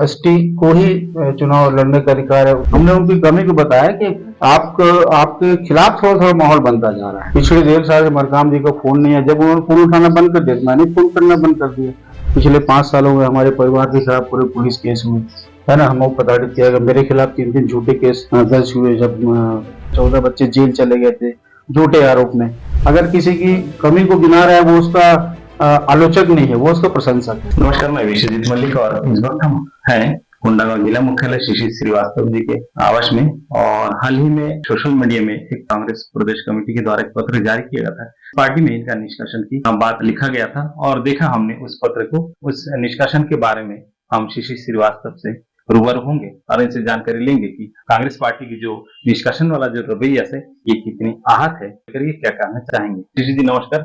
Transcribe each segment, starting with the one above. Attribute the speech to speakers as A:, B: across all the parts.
A: ST को ही चुनाव लड़ने का अधिकार है। हमने उनकी कमी को बताया कि आपके खिलाफ थोड़ा थोड़ा माहौल बनता जा रहा है। पिछले 1.5 साल से मरकाम जी का फोन नहीं है। जब उन्होंने फोन उठाना बंद कर दिया, मैंने फोन करना बंद कर दिया। पिछले 5 सालों में हमारे परिवार के खिलाफ पूरे पुलिस केस हुए, है ना। हम प्रताड़ित किया गया। मेरे खिलाफ 3 झूठे केस दर्ज हुए, जब 14 बच्चे जेल चले गए थे झूठे आरोप में। अगर किसी की कमी को गिना रहा है, वो उसका आलोचक नहीं है, वो उसका प्रशंसक है।
B: नमस्कार, मैं विश्वजीत मलिक और इस वक्त हम हैं कोंडागांव जिला मुख्यालय शिशिर श्रीवास्तव जी के आवास में। और हाल ही में सोशल मीडिया में एक कांग्रेस प्रदेश कमेटी के द्वारा एक पत्र जारी किया गया था। पार्टी में इनका निष्कासन की बात लिखा गया था और देखा हमने उस पत्र को। उस निष्कासन के बारे में हम शिशिर श्रीवास्तव से रूबरू होंगे और इनसे जानकारी लेंगे कि कांग्रेस पार्टी की जो निष्कासन वाला जो रवैया है ये कितनी आहत है, करिए क्या कहना चाहेंगे। शिशिर जी नमस्कार,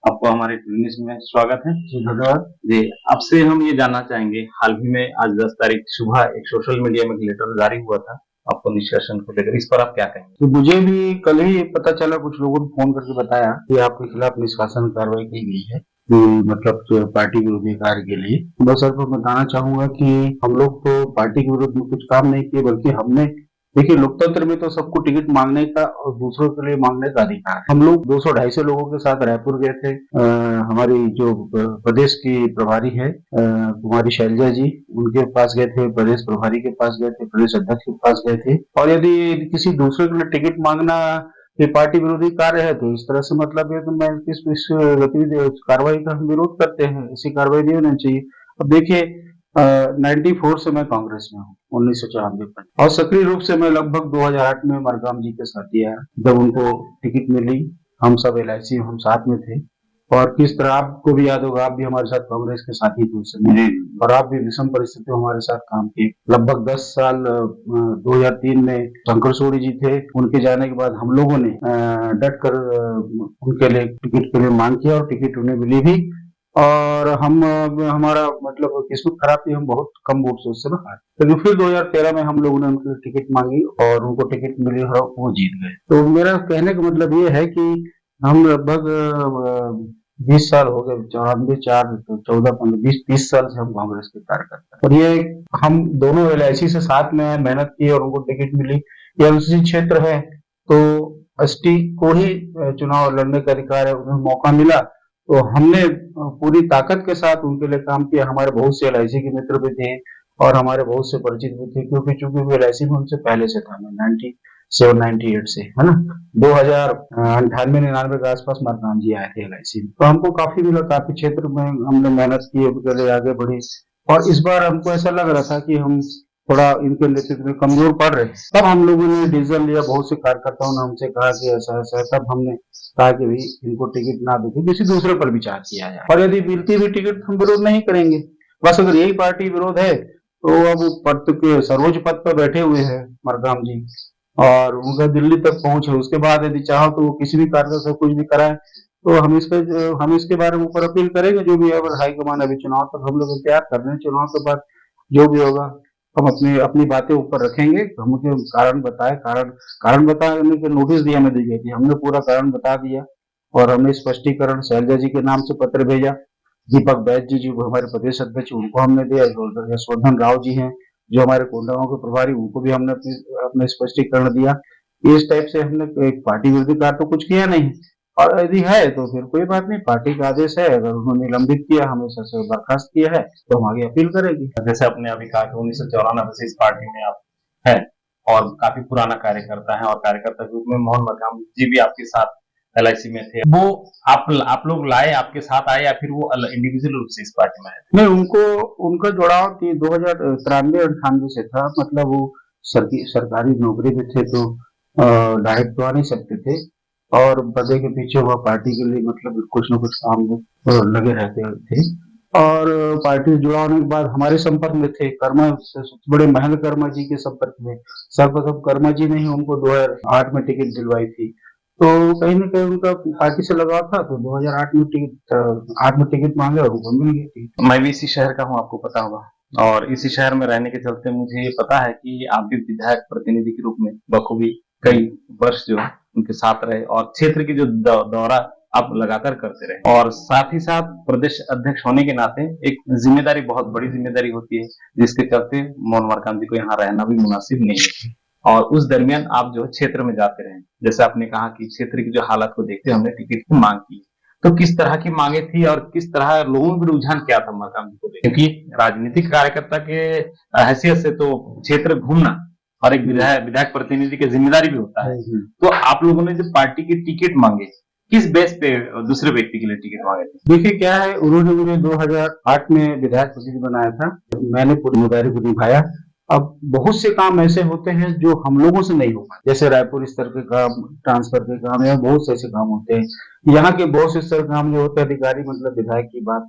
B: आपको हमारे न्यूज में स्वागत है।
A: जी धन्यवाद
B: जी, आपसे हम ये जानना चाहेंगे, हाल ही में आज 10 तारीख सुबह एक सोशल मीडिया में लेटर जारी हुआ था आपको निष्कासन को लेकर, इस पर आप क्या कहेंगे।
A: तो मुझे भी कल ही पता चला, कुछ लोगों ने फोन करके बताया कि आपके खिलाफ निष्कासन कार्रवाई की गई है, मतलब पार्टी विरोधी कार्य के लिए। बस आपको बताना चाहूंगा कि हम लोग तो पार्टी के विरुद्ध में कुछ काम नहीं किए, बल्कि हमने, देखिए लोकतंत्र में तो सबको टिकट मांगने का और दूसरों के लिए मांगने का अधिकार है। हम लोग 200-250 लोगों के साथ रायपुर गए थे। हमारी जो प्रदेश की प्रभारी है कुमारी शैलजा जी, उनके पास गए थे, प्रदेश प्रभारी के पास गए थे, प्रदेश अध्यक्ष के पास गए थे। और यदि किसी दूसरे के लिए टिकट मांगना ये पार्टी विरोधी कार्य है, तो इस तरह से मतलब है तो मैं इस गतिविधि कार्रवाई का हम विरोध करते हैं। ऐसी कार्रवाई नहीं होनी चाहिए। अब देखिए 94 से मैं कांग्रेस में हूँ, 1994 पर, और सक्रिय रूप से मैं लगभग 2008 में मरकाम जी के साथ दिया, जब उनको टिकट मिली। हम सब LIC हम साथ में थे, और किस तरह आपको भी याद होगा, आप भी हमारे साथ कांग्रेस के साथी थे उस समय, और आप भी विषम परिस्थितियों में हमारे साथ काम किए लगभग 10 साल। 2003 में शंकर सोढ़ी जी थे, उनके जाने के बाद हम लोगों ने डट कर उनके लिए टिकट के लिए मांग किया, और टिकट उन्हें मिली भी। और हम हमारा मतलब किस्मत खराब थी, हम बहुत कम वोट से उस समय हारे। लेकिन फिर 2013 में हम लोगों ने उनकी टिकट मांगी और उनको टिकट मिली और वो जीत गए। तो मेरा कहने का मतलब ये है कि हम लगभग 20 साल हो गए, 94, 4, 14, 15, 20, 30 साल से हम कांग्रेस के कार्यकर्ता हैं। और ये हम दोनों LIC से साथ में मेहनत की और उनको टिकट मिली। ये एमसीसी क्षेत्र है, तो एसटी को ही चुनाव लड़ने का अधिकार है, उन्हें मौका मिला तो हमने पूरी ताकत के साथ उनके लिए काम किया। हमारे बहुत से LIC के मित्र भी थे और हमारे बहुत से परिचित भी थे, क्योंकि चूंकि LIC में उनसे पहले से था, मैं 97-98 से, है ना। 2098-99 के आसपास मरकाम जी आए थे LIC में, तो हमको काफी मिला, काफी क्षेत्र में हमने मेहनत की, उनके लिए आगे बढ़ी। और इस बार हमको ऐसा लग रहा था कि हम थोड़ा इनके नेतृत्व में कमजोर पड़ रहे, तब हम लोगों ने डिसीजन लिया। बहुत से कार्यकर्ताओं ने हमसे कहा कि ऐसा ऐसा, तब हमने कहा कि भाई इनको टिकट ना देके किसी दूसरे पर विचार किया जाए, और यदि मिलती भी टिकट हम विरोध नहीं करेंगे। बस अगर यही पार्टी विरोध है, तो अब पद के सर्वोच्च पद पर बैठे हुए हैं मरकाम जी, और उनका दिल्ली तक पहुंच है। उसके बाद यदि चाहो तो वो किसी भी कार्य से कुछ भी कराए, तो हम इसके बारे में ऊपर अपील करेंगे। जो भी है, अगर हाईकमान अभी चुनाव तक हम लोग इंतजार कर रहे हैं, चुनाव के बाद जो भी होगा हम अपनी अपनी बातें ऊपर रखेंगे। हम उनके कारण बताए, कारण बताने के नोटिस दिया में दी गई थी, हमने पूरा कारण बता दिया। और हमने स्पष्टीकरण शैलजा जी के नाम से पत्र भेजा। दीपक बैज जी जो हमारे प्रदेश अध्यक्ष, उनको हमने दिया। यशवर्धन राव जी हैं जो हमारे कोंडागांव के प्रभारी, उनको भी हमने अपने स्पष्टीकरण दिया। इस टाइप से हमने एक पार्टी विरोधी कार्य तो कुछ किया नहीं, और यदि है तो फिर कोई बात नहीं, पार्टी का आदेश है। अगर उन्होंने निलंबित किया, हमेशा से बर्खास्त किया है, तो हम आगे अपील करेंगे।
B: जैसे आपने अभी कहा कि 1994 से इस पार्टी में आप हैं और काफी पुराना कार्यकर्ता है, और कार्यकर्ता के रूप में मोहन मरकाम जी भी आपके साथ LIC में थे। वो आप लोग लाए, आपके साथ आए, या फिर वो इंडिविजुअल रूप से इस पार्टी में आए?
A: नहीं, उनका जुड़ाव 2093-98 से था। मतलब वो सरकारी नौकरी में थे, तो डायरेक्ट तो आ नहीं सकते थे, और पर्दे के पीछे वह पार्टी के लिए मतलब कुछ न कुछ काम में लगे रहते थे। और पार्टी से जुड़ा होने के बाद हमारे संपर्क में थे। कर्मा, बड़े महल कर्मा जी के संपर्क में, सर्वप्रथम कर्मा जी ने ही उनको 2008 में टिकट दिलवाई थी। तो कहीं न कहीं उनका पार्टी से लगाव था, तो 2008 में टिकट मांगे और उनको मिल गई।
B: मैं भी इसी शहर का हूँ, आपको पता होगा, और इसी शहर में रहने के चलते मुझे ये पता है कि आप भी विधायक प्रतिनिधि के रूप में बखूबी कई वर्ष जो है उनके साथ रहे, और क्षेत्र की जो दौरा आप लगातार करते रहे और साथ ही साथ प्रदेश अध्यक्ष होने के नाते एक जिम्मेदारी, बहुत बड़ी जिम्मेदारी होती है, जिसके चलते मोहन मरकाम जी को यहाँ रहना भी मुनासिब नहीं है। और उस दरमियान आप जो है क्षेत्र में जाते रहे, जैसे आपने कहा कि क्षेत्र की जो हालत को देखते हुए हमने टिकट की मांग की। तो किस तरह की मांगे थी और किस तरह लोगों में रुझान क्या था मरकाम जी को लेकर? क्योंकि राजनीतिक कार्यकर्ता के हैसियत से तो क्षेत्र घूमना और एक विधायक प्रतिनिधि की जिम्मेदारी भी होता है। तो आप लोगों ने जब पार्टी की टिकट मांगे, किस बेस पे दूसरे व्यक्ति के लिए टिकट मांगे थे?
A: देखिए क्या है, उन्होंने मुझे 2008 में विधायक प्रतिनिधि बनाया था, मैंने पूरी जिम्मेदारी को निभाया। अब बहुत से काम ऐसे होते हैं जो हम लोगों से नहीं हो पाते, जैसे रायपुर स्तर के काम, ट्रांसफर के काम, या बहुत से ऐसे काम होते हैं। यहाँ के बहुत से स्तर काम जो होते हैं, अधिकारी मतलब विधायक की बात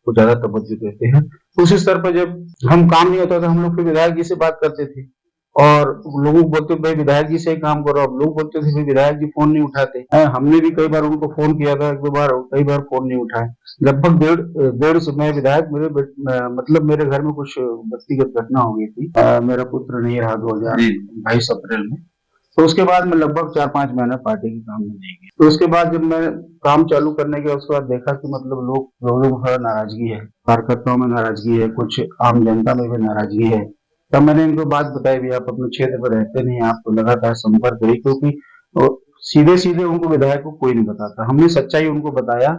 A: को ज्यादा तवज्जो देते हैं। उस स्तर पर जब हम काम नहीं होता था, हम लोग फिर विधायक जी से बात करते थे और लोगों को बोलते भाई विधायक जी से ही काम करो। अब लोग बोलते थे भाई विधायक जी फोन नहीं उठाते हैं। हमने भी कई बार उनको फोन किया था, एक दो बार, कई बार फोन नहीं उठाए। लगभग डेढ़ से मैं विधायक, मतलब मेरे घर में कुछ व्यक्तिगत घटना हो गई थी। मेरा पुत्र नहीं रहा 2022 अप्रैल में। तो उसके बाद मैं लगभग 4-5 महीने पार्टी के काम में नहीं गया। तो उसके बाद जब मैं काम चालू करने गया, उसके बाद देखा कि मतलब लोगों को थोड़ा नाराजगी है, कार्यकर्ताओं में नाराजगी है, कुछ आम जनता में भी नाराजगी है। तब मैंने इनको बात बताई, भी आप अपने क्षेत्र में रहते नहीं, आप तो लगातार संपर्क करिए, क्योंकि सीधे सीधे उनको विधायक को कोई नहीं बताता। हमने सच्चाई उनको बताया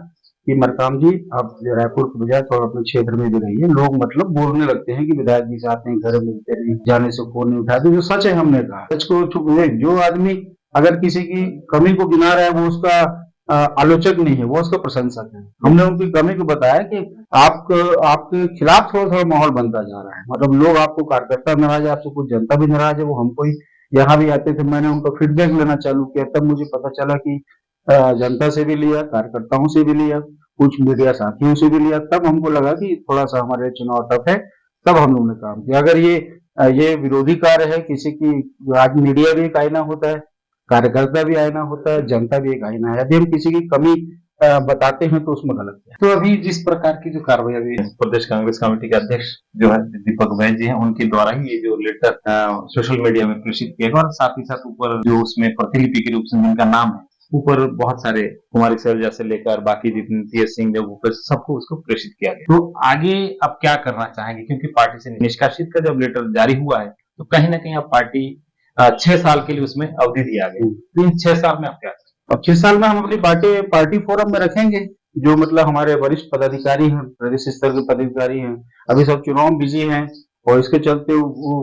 A: कि मरकाम जी आप रायपुर के बजाय थोड़ा अपने क्षेत्र में भी रहिए। लोग मतलब बोलने लगते हैं कि विधायक जी से आते हैं, घर मिलते नहीं, जाने से फोन नहीं उठाते। जो सच है हमने कहा, सच को छुप, जो आदमी अगर किसी की कमी को गिना रहा है वो उसका आलोचक नहीं है, वो उसका प्रशंसक है। हमने उनकी कमी को बताया कि आपके खिलाफ थोड़ा थोड़ा माहौल बनता जा रहा है, मतलब लोग आपको, कार्यकर्ता नाराज है आपसे, कुछ जनता भी नाराज है। वो हमको ही यहाँ भी आते थे, मैंने उनका फीडबैक लेना चालू किया, तब मुझे पता चला कि जनता से भी लिया, कार्यकर्ताओं से भी लिया, कुछ मीडिया साथियों से भी लिया। तब हमको लगा कि थोड़ा सा हमारे चुनाव टफ है। तब हम लोगों ने काम किया। अगर ये विरोधी कार्य है किसी की, आज मीडिया भी एक आईना होता है, कार्यकर्ता भी आईना होता है, जनता भी एक आईना है। यदि हम किसी की कमी बताते हैं तो उसमें गलत है।
B: तो अभी जिस प्रकार की जो कार्रवाई अभी प्रदेश कांग्रेस कमेटी के अध्यक्ष जो है दीपक बैज जी हैं, उनके द्वारा ही ये जो लेटर सोशल मीडिया में प्रेषित किया गया और साथ ही साथ ऊपर जो उसमें प्रतिलिपि के रूप से जिनका नाम है, ऊपर बहुत सारे कुमारी सैलजा से लेकर बाकी जितने TS सिंह जब सबको उसको प्रेषित किया गया। तो आगे आप क्या करना चाहेंगे, क्योंकि पार्टी से निष्कासित का जब लेटर जारी हुआ है तो कहीं ना कहीं आप पार्टी 6 साल के लिए उसमें अवधि दिया गया, तो इन 6 साल में आप क्या?
A: अब 6 साल में हम अपनी पार्टी फोरम में रखेंगे, जो मतलब हमारे वरिष्ठ पदाधिकारी हैं, प्रदेश स्तर के पदाधिकारी हैं। अभी सब चुनाव बिजी हैं और इसके चलते वो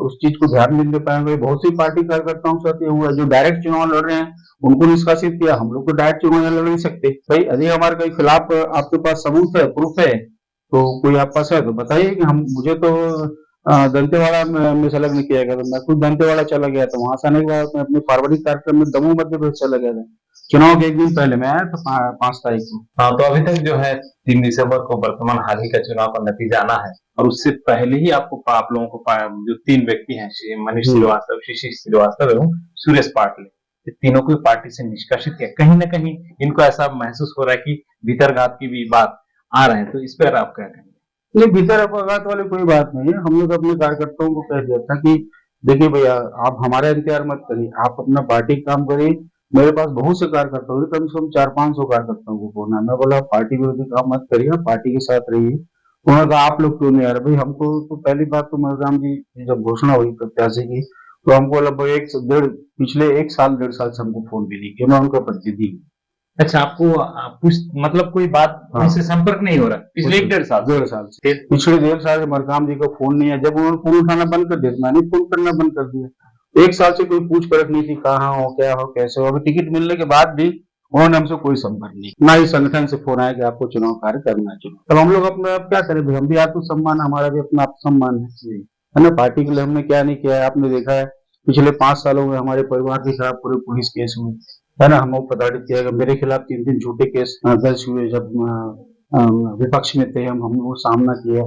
A: उस चीज को ध्यान नहीं दे पाएंगे। बहुत सी पार्टी कार्यकर्ताओं के साथ ये हुआ, जो डायरेक्ट चुनाव लड़ रहे हैं उनको निष्कासित किया। हम लोग तो डायरेक्ट चुनाव लड़ नहीं सकते भाई। यदि हमारे कोई खिलाफ आपके पास सबूत है, प्रूफ है, तो कोई आपके पास है तो बताइए कि हम, मुझे तो दंतेवाड़ा में सेलेक्ट नहीं किया गया, तो मैं खुद दंतेवाड़ा चला गया था। वहां से आने के बाद मैं अपने फॉरवर्डिंग कार्यक्रम में दमोह मध्य प्रदेश चला गया था। चुनाव के एक दिन पहले मैं आया था, 5 तारीख को।
B: हाँ, तो अभी तक जो है 3 दिसंबर को वर्तमान हाल ही का चुनाव का नतीजा आना है और उससे पहले ही आप लोगों को जो 3 व्यक्ति हैं, मनीष श्रीवास्तव, शिशिर श्रीवास्तव एवं सुरेश पाटले, ये तीनों को पार्टी से निष्कासित किया। कहीं ना कहीं इनको ऐसा महसूस हो रहा है कि भीतरघात की भी बात आ रहे हैं, तो इस पर आप क्या कहेंगे?
A: नहीं, भीतर अपघात वाली कोई बात नहीं है। हम लोग अपने कार्यकर्ताओं को कह दिया था कि देखिए भैया, आप हमारा इंतजार मत करिए, आप अपना पार्टी काम करिए। मेरे पास बहुत से कार्यकर्ता हुए, कम से कम 400-500 कार्यकर्ताओं को फोन है। मैं बोला पार्टी विरोधी काम मत करिए, पार्टी के साथ रहिए। उन्होंने कहा आप लोग क्यों नहीं आ रहे? भाई हमको तो पहली बात तो मरकाम जी जब घोषणा हुई प्रत्याशी की, तो हमको लगभग पिछले 1-1.5 साल से हमको फोन भी नहीं किया। मैं उनका प्रतिनिधि हूँ।
B: अच्छा, आपको मतलब कोई बात, उनसे संपर्क नहीं हो रहा पिछले 1-1.5 साल?
A: 1.5 साल से, पिछले 1.5 साल से मरकाम जी का फोन नहीं है। जब उन्होंने फोन उठाना बंद कर दिया, मैंने फोन करना बंद कर दिया। 1 साल से कोई पूछ परख नहीं थी, कहाँ हो, क्या हो, कैसे हो। अभी टिकट मिलने के बाद भी उन्होंने हमसे कोई संपर्क नहीं, ना ही संगठन से फोन आया कि आपको चुनाव कार्य करना चाहिए। तब हम लोग अपना क्या करें भाई, हम भी आत्मसम्मान, हमारा भी अपना आत्मसम्मान है ना। पार्टी के लिए हमने क्या नहीं किया है, आपने देखा है पिछले 5 सालों में हमारे परिवार के खिलाफ पूरे पुलिस केस हुए, है ना। हम प्रताड़ित किया गया, मेरे खिलाफ 3 झूठे केस दर्ज हुए जब विपक्ष में थे। हम वो सामना किया।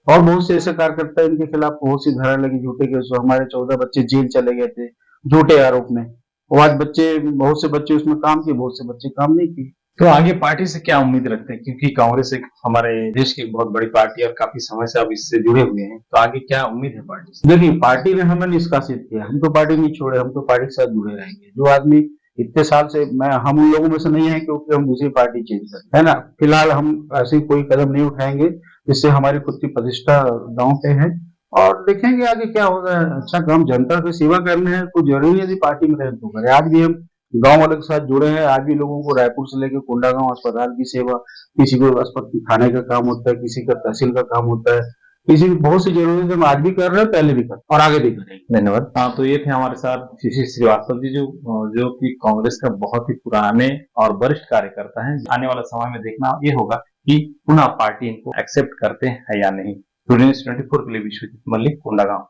A: और बहुत से ऐसे कार्यकर्ता इनके खिलाफ बहुत सी धारा लगी झूठे केस। हमारे 14 बच्चे जेल चले गए थे झूठे आरोप में। और आज बहुत से बच्चे उसमें काम किए, बहुत से बच्चे काम नहीं किए।
B: तो आगे पार्टी से क्या उम्मीद रखते हैं, क्योंकि कांग्रेस एक हमारे देश की एक बहुत बड़ी पार्टी है और काफी समय से आप इससे जुड़े हुए हैं, तो आगे क्या उम्मीद है पार्टी से?
A: देखिए, पार्टी ने हमें निष्कासित किया, हम तो पार्टी नहीं छोड़े, हम तो पार्टी के साथ जुड़े रहेंगे। जो आदमी इतने साल से हम उन लोगों में से नहीं है क्योंकि हम दूसरी पार्टी चेंज करें, है ना। फिलहाल हम ऐसी कोई कदम नहीं उठाएंगे जिससे हमारी खुद की प्रतिष्ठा दांव पे है, और देखेंगे आगे क्या होगा। अच्छा काम जनता की सेवा करने है, कोई जरूरी नहीं यदि पार्टी में रहे तो करे। आज भी हम गांव वालों के साथ जुड़े हैं, आज भी लोगों को रायपुर से लेकर कोंडागांव अस्पताल की सेवा, किसी को अस्पताल खाने का काम होता है, किसी का तहसील का काम होता है, किसी की बहुत सी जरूरत हम आज भी कर रहे हैं, पहले भी कर और आगे भी करेंगे।
B: धन्यवाद। हाँ, तो ये थे हमारे साथ शिशिर श्रीवास्तव जी, जो कि कांग्रेस का बहुत ही पुराने और वरिष्ठ कार्यकर्ता हैं। आने वाला समय में देखना ये होगा कि पुनः पार्टी इनको एक्सेप्ट करते हैं या नहीं। स्टूडियो 24 के लिए विश्वजीत मल्लिक, कोंडागांव।